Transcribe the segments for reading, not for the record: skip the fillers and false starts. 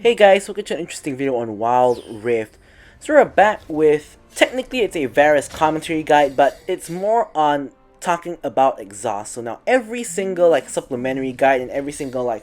Hey guys, welcome to an interesting video on Wild Rift. So we're back with, technically it's a Varus commentary guide, but it's more on talking about exhaust. So now every single supplementary guide and every single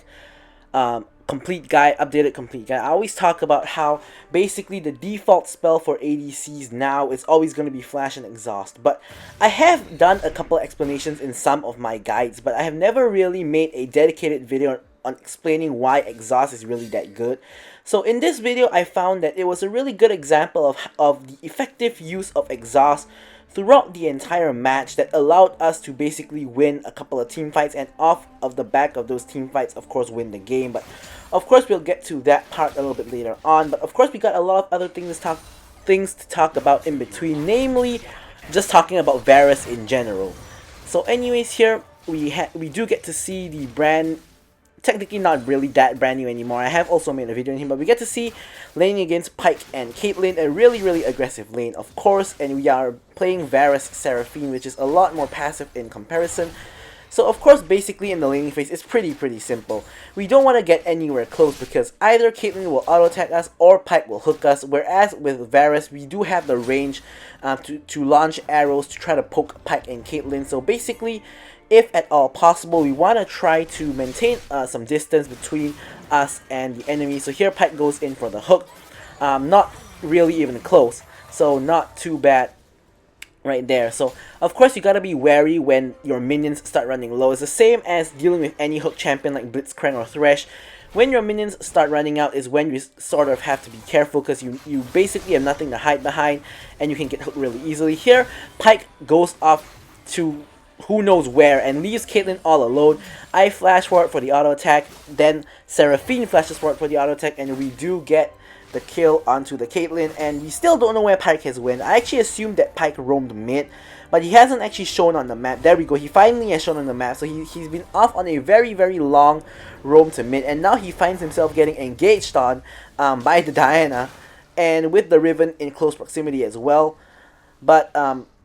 complete guide, updated complete guide, I always talk about how basically the default spell for ADCs now is always going to be flash and exhaust. But I have done a couple explanations in some of my guides, but I have never really made a dedicated video on explaining why exhaust is really that good. So in this video I found that it was a really good example of the effective use of exhaust throughout the entire match that allowed us to basically win a couple of team fights, and off of the back of those team fights of course win the game. But of course we'll get to that part a little bit later on. But of course we got a lot of other things to talk about in between, namely just talking about Varus in general. So anyways, here we do get to see the brand, technically not really that brand new anymore. I have also made a video on him, but we get to see laning against Pyke and Caitlyn, a really aggressive lane of course, and we are playing Varus Seraphine, which is a lot more passive in comparison. So of course basically in the laning phase it's pretty simple. We don't want to get anywhere close because either Caitlyn will auto attack us or Pyke will hook us, whereas with Varus we do have the range to launch arrows to try to poke Pyke and Caitlyn. So basically, if at all possible, we want to try to maintain some distance between us and the enemy. So here Pyke goes in for the hook, not really even close, so not too bad right there. So of course you gotta be wary when your minions start running low. It's the same as dealing with any hook champion like Blitzcrank or Thresh. When your minions start running out is when you sort of have to be careful, because you basically have nothing to hide behind and you can get hooked really easily. Here Pyke goes off to who knows where and leaves Caitlyn all alone. I flash forward for the auto attack, then Seraphine flashes forward for the auto attack, and we do get the kill onto the Caitlyn, and we still don't know where Pyke has went. I actually assumed that Pyke roamed mid, but he hasn't actually shown on the map. There we go, he finally has shown on the map. So he's been off on a very long roam to mid, and now he finds himself getting engaged on by the Diana, and with the Riven in close proximity as well. But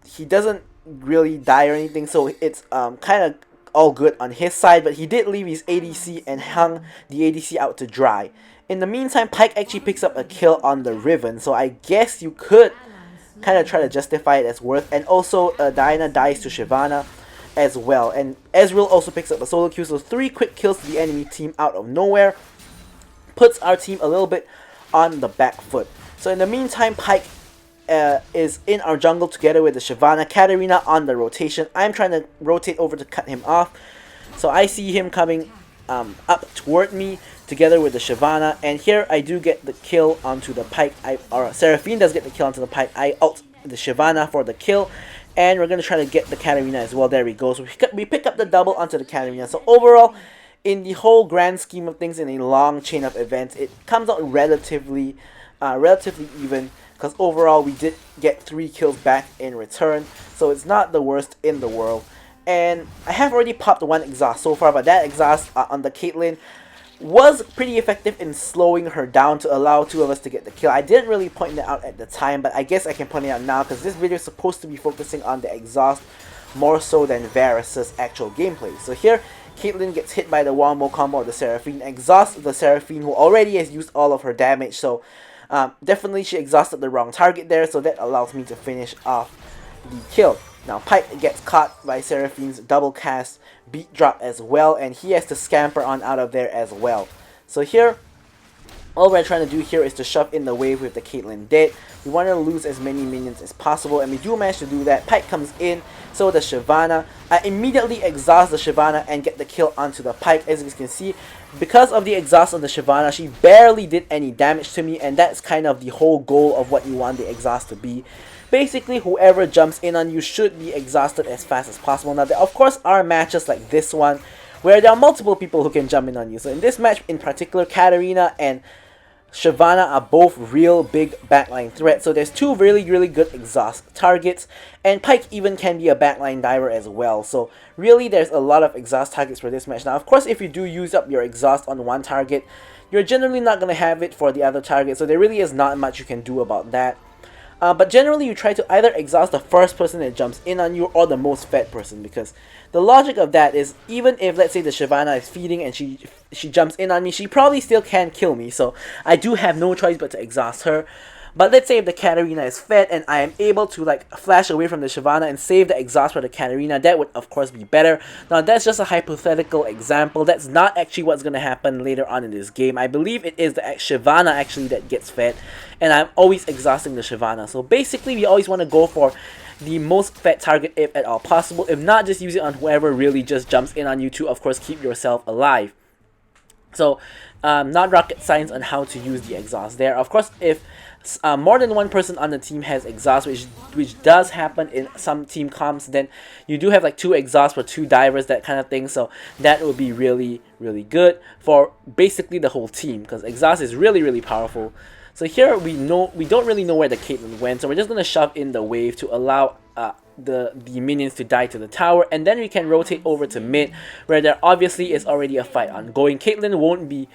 he doesn't really die or anything, so it's kind of all good on his side. But he did leave his ADC and hung the ADC out to dry. In the meantime, Pyke actually picks up a kill on the Riven, so I guess you could kind of try to justify it as worth. And also Diana dies to Shyvana as well, and Ezreal also picks up a solo kill. So 3 quick kills to the enemy team out of nowhere puts our team a little bit on the back foot. So in the meantime, Pyke is in our jungle together with the Shyvana. Katarina on the rotation. I'm trying to rotate over to cut him off. So I see him coming up toward me together with the Shyvana, and here I do get the kill onto the Pyke. Or Seraphine does get the kill onto the Pyke. I ult the Shyvana for the kill, and we're going to try to get the Katarina as well. There we go. So we pick up the double onto the Katarina. So overall, in the whole grand scheme of things, in a long chain of events, it comes out relatively even, because overall we did get 3 kills back in return, so it's not the worst in the world. And I have already popped 1 exhaust so far, but that exhaust on the Caitlyn was pretty effective in slowing her down to allow 2 of us to get the kill. I didn't really point that out at the time, but I guess I can point it out now because this video is supposed to be focusing on the exhaust more so than Varus's actual gameplay. So here Caitlyn gets hit by the wombo combo of the Seraphine, exhausts the Seraphine who already has used all of her damage. So definitely she exhausted the wrong target there, so that allows me to finish off the kill. Now Pyke gets caught by Seraphine's double cast beat drop as well, and he has to scamper on out of there as well. So here, all we're trying to do here is to shove in the wave with the Caitlyn dead. We want to lose as many minions as possible, and we do manage to do that. Pyke comes in, so the Shyvana. I immediately exhaust the Shyvana and get the kill onto the Pyke. As you can see, because of the exhaust on the Shyvana, she barely did any damage to me, and that's kind of the whole goal of what you want the exhaust to be. Basically, whoever jumps in on you should be exhausted as fast as possible. Now, there of course are matches like this one where there are multiple people who can jump in on you. So in this match in particular, Katarina and Shyvana are both real big backline threats. So there's 2 really good exhaust targets, and Pyke even can be a backline diver as well. So really there's a lot of exhaust targets for this match. Now of course, if you do use up your exhaust on one target, you're generally not going to have it for the other target, so there really is not much you can do about that. But generally, you try to either exhaust the first person that jumps in on you or the most fed person, because the logic of that is, even if, let's say, the Shyvana is feeding and she jumps in on me, she probably still can kill me, so I do have no choice but to exhaust her. But let's say if the Katarina is fed and I am able to like flash away from the Shyvana and save the exhaust for the Katarina, that would of course be better. Now that's just a hypothetical example. That's not actually what's going to happen later on in this game. I believe it is the Shyvana actually that gets fed, and I'm always exhausting the Shyvana. So basically we always want to go for the most fed target if at all possible. If not, just use it on whoever really just jumps in on you to of course keep yourself alive. So not rocket science on how to use the exhaust there. Of course, if more than one person on the team has exhaust, which does happen in some team comps, then you do have like 2 exhausts for 2 divers, that kind of thing. So that would be really good for basically the whole team, because exhaust is really powerful. So here we don't really know where the Caitlyn went, so we're just gonna shove in the wave to allow the minions to die to the tower, and then we can rotate over to mid, where there obviously is already a fight ongoing. Caitlyn won't be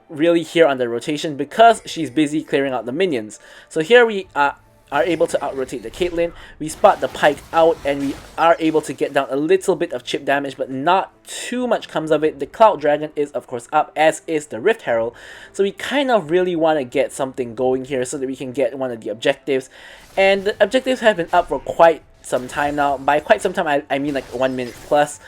really here on the rotation because she's busy clearing out the minions. So here we are able to out-rotate the Caitlyn, we spot the Pyke out, and we are able to get down a little bit of chip damage, but not too much comes of it. The Cloud Dragon is of course up, as is the Rift Herald, so we kind of really want to get something going here so that we can get one of the objectives, and the objectives have been up for quite some time now. By quite some time I mean like 1 minute plus.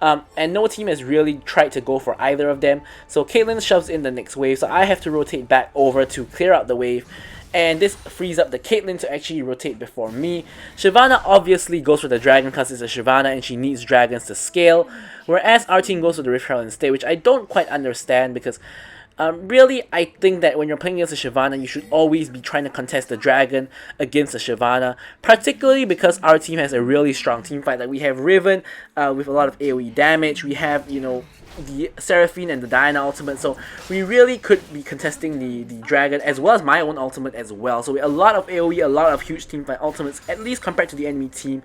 And no team has really tried to go for either of them, so Caitlyn shoves in the next wave, so I have to rotate back over to clear out the wave, and this frees up the Caitlyn to actually rotate before me. Shyvana obviously goes for the dragon because it's a Shyvana and she needs dragons to scale, whereas our team goes for the Rift Herald instead, which I don't quite understand, because really, I think that when you're playing against a Shyvana, you should always be trying to contest the dragon against a Shyvana, particularly because our team has a really strong team fight. Like, we have Riven with a lot of AoE damage, we have, you know, the Seraphine and the Diana ultimate, so we really could be contesting the dragon, as well as my own ultimate as well. So a lot of AoE, a lot of huge team fight ultimates, at least compared to the enemy team.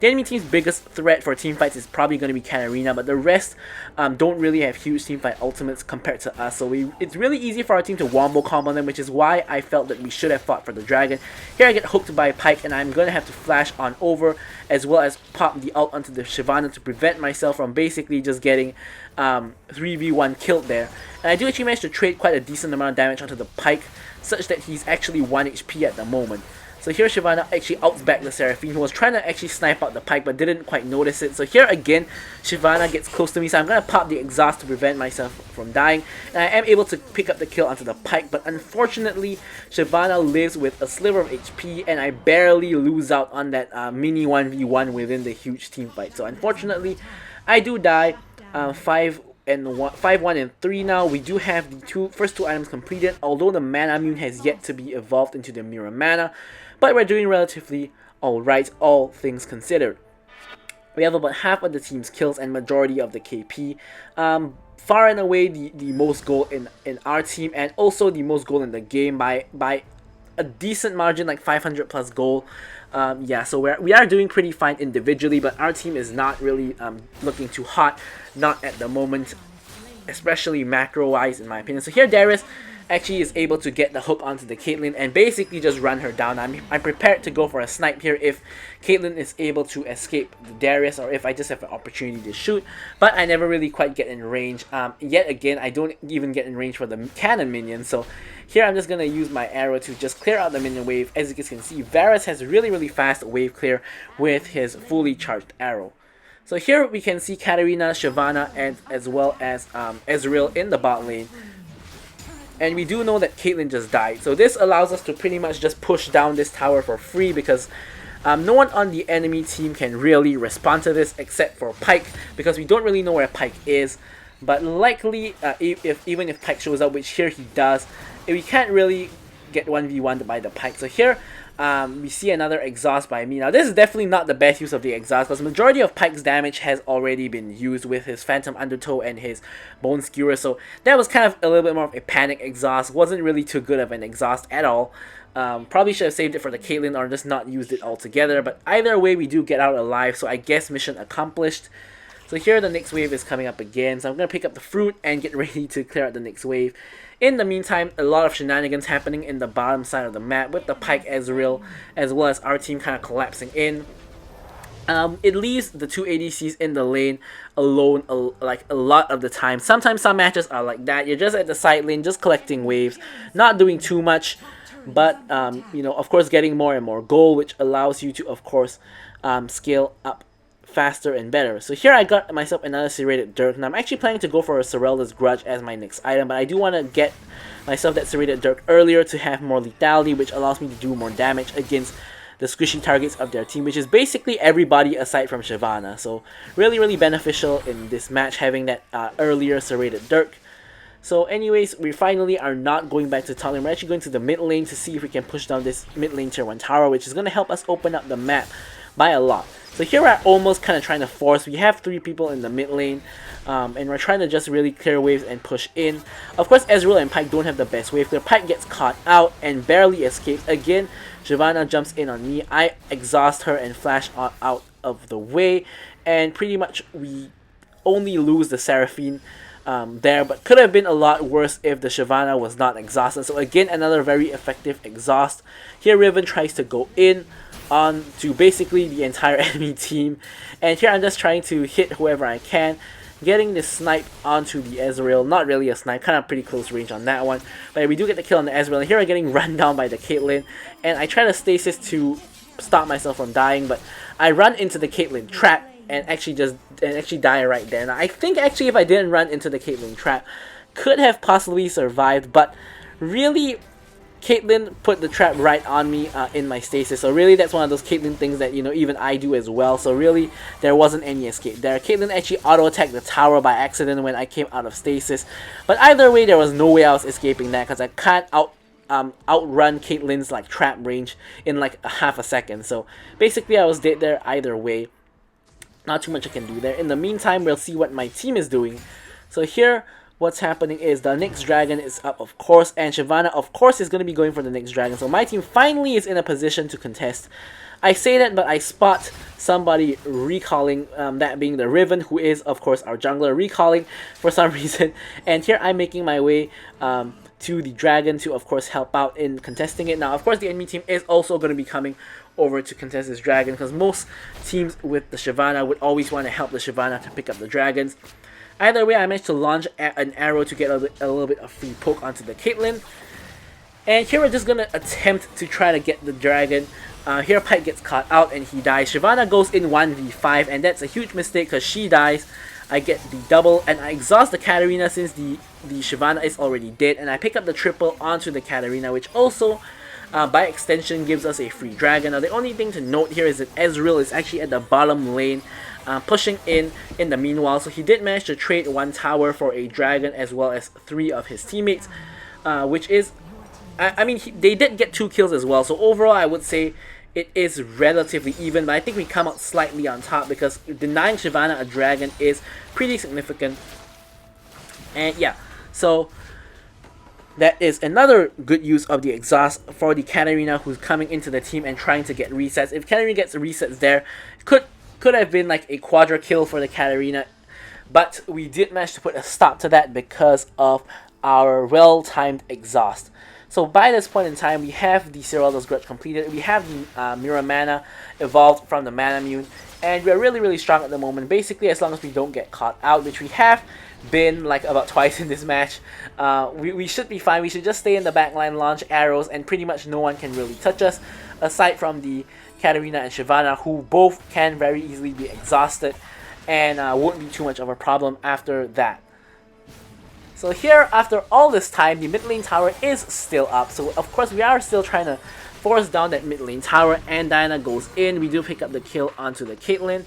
The enemy team's biggest threat for team fights is probably going to be Katarina, but the rest don't really have huge team fight ultimates compared to us. So it's really easy for our team to wombo combo them, which is why I felt that we should have fought for the dragon. Here I get hooked by Pyke, and I'm going to have to flash on over, as well as pop the ult onto the Shyvana to prevent myself from basically just getting 3v1 killed there. And I do actually manage to trade quite a decent amount of damage onto the Pyke, such that he's actually 1 HP at the moment. So here Shyvana actually outs back the Seraphine, who was trying to actually snipe out the Pyke but didn't quite notice it. So here again, Shyvana gets close to me, so I'm going to pop the exhaust to prevent myself from dying. And I am able to pick up the kill onto the Pyke, but unfortunately Shyvana lives with a sliver of HP, and I barely lose out on that mini 1v1 within the huge team fight. So unfortunately, I do die. 5-1 and 3 now. We do have the first two items completed, although the Mana Mune has yet to be evolved into the Mirror Mana, but we're doing relatively alright, all things considered. We have about half of the team's kills and majority of the KP. Far and away the most goal in our team, and also the most goal in the game by a decent margin, like 500 plus goal. Yeah, so we are doing pretty fine individually, but our team is not really looking too hot, not at the moment, especially macro wise in my opinion. So here Darius actually is able to get the hook onto the Caitlyn and basically just run her down. I'm prepared to go for a snipe here if Caitlyn is able to escape the Darius, or if I just have an opportunity to shoot, but I never really quite get in range. Yet again, I don't even get in range for the cannon minion, so here I'm just going to use my arrow to just clear out the minion wave. As you guys can see, Varus has really fast wave clear with his fully charged arrow. So here we can see Katarina, Shyvana, and as well as Ezreal in the bot lane. And we do know that Caitlyn just died, so this allows us to pretty much just push down this tower for free, because no one on the enemy team can really respond to this except for Pyke, because we don't really know where Pyke is. But likely, even if Pyke shows up, which here he does, we can't really get 1v1'd by the Pyke. So here we see another exhaust by me. Now this is definitely not the best use of the exhaust, because majority of Pyke's damage has already been used with his Phantom Undertow and his Bone Skewer, so that was kind of a little bit more of a panic exhaust. Wasn't really too good of an exhaust at all. Probably should have saved it for the Caitlyn or just not used it altogether, but either way we do get out alive, so I guess mission accomplished. So here the next wave is coming up again, so I'm going to pick up the fruit and get ready to clear out the next wave. In the meantime, a lot of shenanigans happening in the bottom side of the map with the Pyke Ezreal, as well as our team kind of collapsing in. It leaves the two ADCs in the lane alone like a lot of the time. Sometimes some matches are like that. You're just at the side lane, just collecting waves, not doing too much, but you know, of course, getting more and more gold, which allows you to, of course, scale up faster and better. So here I got myself another serrated Dirk, and I'm actually planning to go for a Sorelda's Grudge as my next item, but I do want to get myself that serrated Dirk earlier to have more lethality, which allows me to do more damage against the squishy targets of their team, which is basically everybody aside from Shyvana. So really beneficial in this match having that earlier serrated Dirk. So anyways, we finally are not going back to top lane. We're actually going to the mid lane to see if we can push down this mid lane tier 1 tower, which is going to help us open up the map by a lot. So here we're almost kind of trying to force. We have 3 people in the mid lane, and we're trying to just really clear waves and push in. Of course, Ezreal and Pyke don't have the best wave clear. Pyke gets caught out and barely escapes. Again, Shyvana jumps in on me. I exhaust her and flash out of the way, and pretty much we only lose the Seraphine there, but could have been a lot worse if the Shyvana was not exhausted. So again, another very effective exhaust. Here Riven tries to go in on to basically the entire enemy team, and here I'm just trying to hit whoever I can, getting the snipe onto the Ezreal. Not really a snipe, kind of pretty close range on that one, but we do get the kill on the Ezreal. And here I'm getting run down by the Caitlyn, and I try to stasis to stop myself from dying, but I run into the Caitlyn trap and actually die right there. Now I think actually if I didn't run into the Caitlyn trap, could have possibly survived, but really Caitlyn put the trap right on me in my stasis. So really that's one of those Caitlyn things that, you know, even I do as well. So really there wasn't any escape there. Caitlyn actually auto-attacked the tower by accident when I came out of stasis. But either way, there was no way I was escaping that because I can't outrun Caitlyn's like trap range in like a half a second. So basically I was dead there either way. Not too much I can do there. In the meantime, we'll see what my team is doing. So here, what's happening is the next dragon is up, of course, and Shyvana, of course, is going to be going for the next dragon. So my team finally is in a position to contest. I say that, but I spot somebody recalling, that being the Riven, who is, of course, our jungler, recalling for some reason. And here I'm making my way to the dragon to, of course, help out in contesting it. Now, of course, the enemy team is also going to be coming over to contest this dragon, because most teams with the Shyvana would always want to help the Shyvana to pick up the dragons. Either way, I managed to launch an arrow to get a little bit of free poke onto the Caitlyn. And here we're just going to attempt to try to get the dragon. Here Pyke gets caught out and he dies. Shyvana goes in 1v5, and that's a huge mistake because she dies. I get the double, and I exhaust the Katarina since the Shyvana is already dead. And I pick up the triple onto the Katarina, which also by extension gives us a free dragon. Now the only thing to note here is that Ezreal is actually at the bottom lane, pushing in the meanwhile. So he did manage to trade 1 tower for a dragon as well as 3 of his teammates, which is, I mean, they did get 2 kills as well. So overall I would say it is relatively even, but I think we come out slightly on top because denying Shyvana a dragon is pretty significant. And yeah, so that is another good use of the exhaust for the Katarina, who's coming into the team and trying to get resets. If Katarina gets resets there, could have been like a quadra kill for the Katarina, but we did manage to put a stop to that because of our well-timed exhaust. So by this point in time, we have the Sorelda's Grudge completed, we have the Mirror Mana evolved from the Mana Mune, and we're really strong at the moment. Basically, as long as we don't get caught out, which we have been like about twice in this match, we should be fine. We should just stay in the backline, launch arrows, and pretty much no one can really touch us, aside from the Katarina and Shyvana, who both can very easily be exhausted and won't be too much of a problem after that. So here, after all this time, the mid lane tower is still up. So of course we are still trying to force down that mid lane tower, and Diana goes in. We do pick up the kill onto the Caitlyn,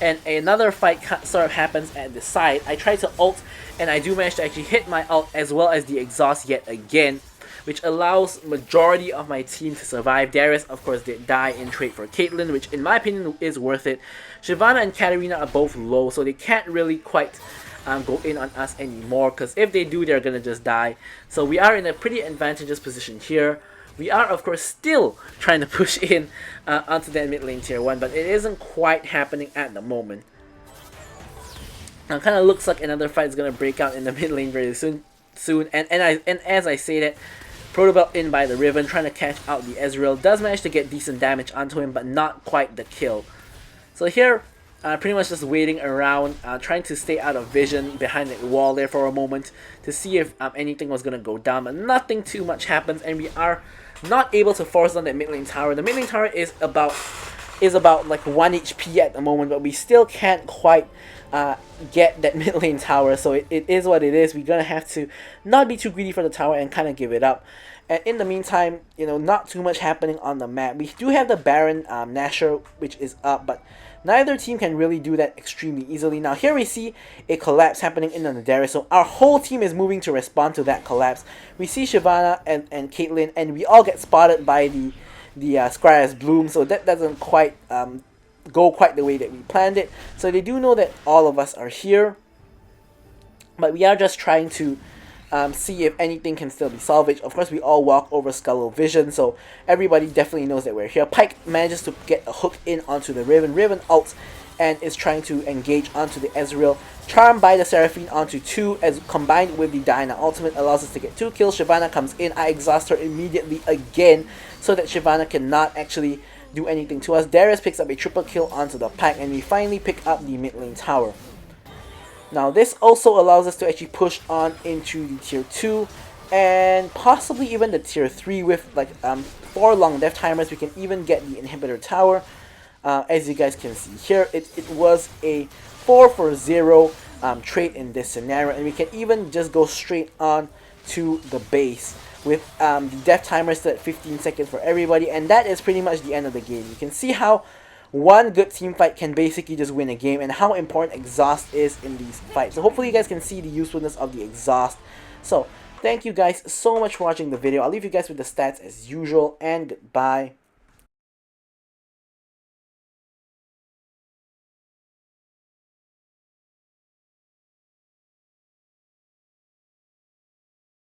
and another fight sort of happens at the side. I try to ult, and I do manage to actually hit my ult as well as the exhaust yet again, which allows majority of my team to survive. Darius, of course, did die in trade for Caitlyn, which in my opinion is worth it. Shyvana and Katarina are both low, so they can't really quite go in on us anymore, because if they do, they're gonna just die. So we are in a pretty advantageous position here. We are, of course, still trying to push in onto that mid lane tier 1, but it isn't quite happening at the moment. Now, it kind of looks like another fight is gonna break out in the mid lane very soon. soon. And as I say that, Protobelt in by the Riven, trying to catch out the Ezreal, does manage to get decent damage onto him, but not quite the kill. So here, pretty much just waiting around, trying to stay out of vision behind the wall there for a moment to see if anything was going to go down, but nothing too much happens, and we are not able to force on that mid lane tower. The mid lane tower is about like 1 HP at the moment, but we still can't quite get that mid lane tower, so it is what it is. We're gonna have to not be too greedy for the tower and kind of give it up. And in the meantime, you know, not too much happening on the map. We do have the Baron Nashor, which is up, but neither team can really do that extremely easily. Now here we see a collapse happening in the Nidara, so our whole team is moving to respond to that collapse. We see Shyvana and Caitlyn, and we all get spotted by the Scryer's Bloom, so that doesn't quite go quite the way that we planned it. So they do know that all of us are here, but we are just trying to see if anything can still be salvaged. Of course, we all walk over Scullo Vision, so everybody definitely knows that we're here. Pyke manages to get a hook in onto the Riven. Riven ults and is trying to engage onto the Ezreal. Charmed by the Seraphine onto 2, as combined with the Diana ultimate allows us to get 2 kills. Shyvana comes in. I exhaust her immediately again so that Shyvana cannot actually do anything to us. Darius picks up a triple kill onto the Pyke, and we finally pick up the mid lane tower. Now this also allows us to actually push on into the tier 2 and possibly even the tier 3 with like 4 long death timers. We can even get the inhibitor tower. As you guys can see here, it was a 4 for 0 trade in this scenario, and we can even just go straight on to the base with the death timer set at 15 seconds for everybody, and that is pretty much the end of the game. You can see how one good team fight can basically just win a game, and how important exhaust is in these fights. So hopefully you guys can see the usefulness of the exhaust. So thank you guys so much for watching the video. I'll leave you guys with the stats as usual, and goodbye.